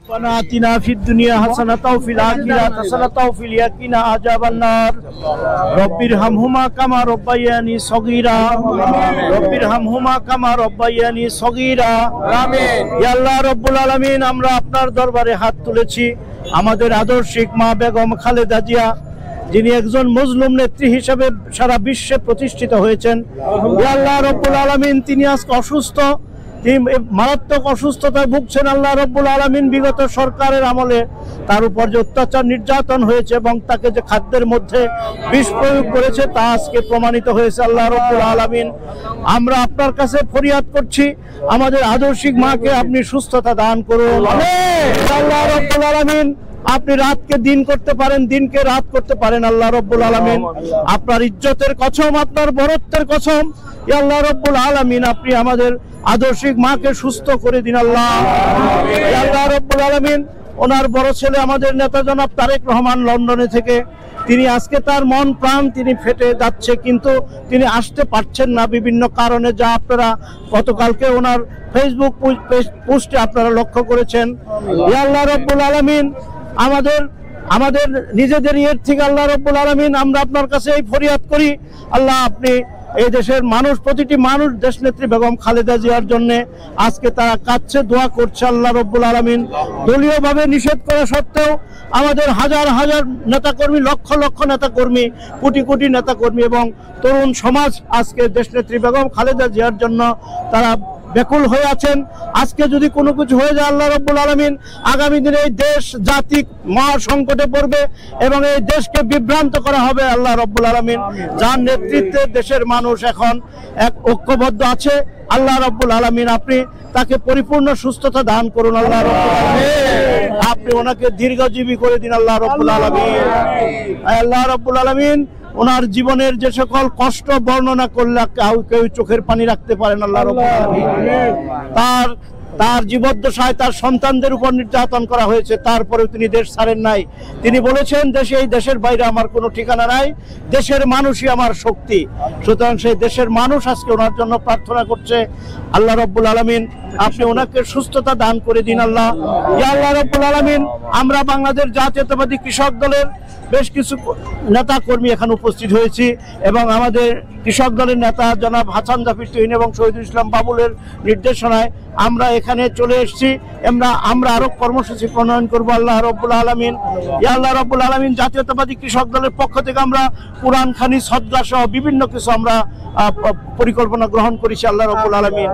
ربنا آتنا في الدنيا حسنة وفي الآخرة حسنة وقنا عذاب النار رب ارحمهما كما ربياني صغيرا رب ارحمهما كما ربياني صغيرا আমিন ইয়া আল্লাহ রব্বুল আলামিন আমরা আপনার দরবারে হাত তুলেছি আমাদের আদর্শিক মা বেগম খালেদা জিয়া যিনি একজন মুসলিম নেত্রী হিসেবে সারা বিশ্বে প্রতিষ্ঠিত হয়েছেন ইয়া আল্লাহ রব্বুল আলামিন তিনি আজকে অসুস্থ তিনি মারাত্মক অসুস্থতায় ভুগছেন আল্লাহ রব্বুল আলামিন বিগত সরকারের আমলে তার উপর যে অত্যাচার নির্যাতন হয়েছে এবং তাকে যে খাদ্যের মধ্যে বিষ প্রয়োগ করেছে তা আজকে প্রমাণিত হয়েছে আল্লাহ রব্বুল আলামিন আমরা আপনার কাছে ফরিয়াদ করছি আমাদের আদর্শিক মাকে আপনি সুস্থতা দান করুন আমিন আল্লাহ রব্বুল আলামিন আপনি রাতকে দিন করতে পারেন দিনকে রাত করতে পারেন আল্লাহ রব্বুল আলামিন আপনার ইজ্জতের কসম আপনার বরত্বের কসম ইয়া আল্লাহ রব্বুল আলামিন আপনি আমাদের আদর্শিক মাকে সুস্থ করে দিন আল্লাহ ইয়া আল্লাহ রব্বুল আলামিন ওনার বড় ছেলে আমাদের নেতা জনাব তারেক রহমান লন্ডনে থেকে তিনি আজকে তার মন প্রাণ তিনি ফেটে যাচ্ছে কিন্তু তিনি আসতে পারছেন না বিভিন্ন কারণে যা আপনারা গতকালকে ওনার ফেসবুক পোস্টে আপনারা লক্ষ্য করেছেন ইয়া আল্লাহ রব্বুল আলামিন আমাদের নিজেদের ইয়ের থেকে আল্লাহ রব্বুল আলামিন আমরা আপনার কাছে এই ফরিয়াদ করি আল্লাহ আপনি এই দেশের মানুষ প্রতিটি মানুষ দেশনেত্রী বেগম খালেদা জিয়ার জন্য আজকে তারা কাঁদছে দোয়া করছে আল্লাহ রব্বুল আলামিন দলীয়ভাবে নিষেধ করা সত্ত্বেও আমাদের হাজার হাজার নেতাকর্মী লক্ষ লক্ষ নেতাকর্মী কোটি কোটি নেতাকর্মী এবং তরুণ সমাজ আজকে দেশনেত্রী বেগম খালেদা জিয়ার জন্য তারা ব্যাকুল হয়ে আছেন আজকে যদি কোনো কিছু হয়ে যায় আল্লাহ রব্বুল আলামিন আগামী দিনে এই দেশ জাতি মহা সংকটে পড়বে এবং এই দেশকে বিভ্রান্ত করা হবে আল্লাহ রব্বুল আলামিন যার নেতৃত্বে দেশের মানুষ এখন এক ঐক্যবদ্ধ আছে আল্লাহ রব্বুল আলামিন আপনি তাকে পরিপূর্ণ সুস্থতা দান করুন আল্লাহ রব্বুল আলামিন আপনি ওনাকে দীর্ঘজীবী করে দিন আল্লাহ রব্বুল আলামিন আল্লাহ রব্বুল আলামিন ওনার জীবনের যে সকল কষ্ট বর্ণনা করলে কেউ চোখের পানি রাখতে পারেন আল্লাহ রাব্বুল আলামিন তার জীবদ্দশায় তার সন্তানদের উপর নির্যাতন করা হয়েছে তারপরেও তিনি দেশ ছাড়েন নাই তিনি বলেছেন দেশে এই দেশের বাইরে আমার কোনো ঠিকানা নাই দেশের মানুষই আমার শক্তি সুতরাং সেই দেশের মানুষ আজকে ওনার জন্য প্রার্থনা করছে আল্লাহ রাব্বুল আলামিন আপনি ওনাকে সুস্থতা দান করে দিন আল্লাহ ইয়া আল্লাহ রাব্বুল আলামিন আমরা বাংলাদেশ জাতীয়তাবাদী কৃষক দলের বেশ কিছু নেতা কর্মী এখানে উপস্থিত হয়েছি এবং আমাদের কৃষক দলের নেতা জনাব হাসান জাফর তুহিন এবং শহীদুল ইসলাম বাবুলের নির্দেশনায় আমরা এখানে চলে এসেছি আমরা আরো কর্মসূচি প্রণয়ন করব আল্লাহ রাব্বুল আলামিন ইয়া আল্লাহ রাব্বুল আলামিন জাতীয়তাবাদী কৃষক দলের পক্ষ থেকে আমরা কুরআন খানি সদকা সহ বিভিন্ন কিছু আমরা পরিকল্পনা গ্রহণ করেছি আল্লাহ রাব্বুল আলামিন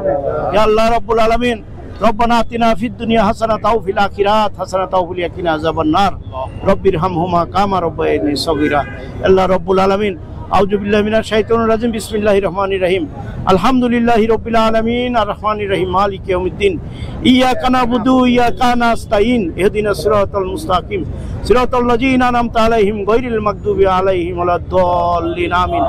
ইয়া আল্লাহ রাব্বুল আলামিন ربنا آتنا في الدنيا حسنة وفي الآخرة حسنة وقنا عذاب النار رب ارحمهما كما ربياني صغيرا الله رب العالمين أعوذ بالله من الشيطان الرجيم بسم الله الرحمن الرحيم الحمد لله رب العالمين الرحمن الرحيم مالك يوم الدين إياك نعبد وإياك نستعين اهدنا الصراط المستقيم صراط الذين أنعمت عليهم غير المغضوب عليهم ولا الضالين آمين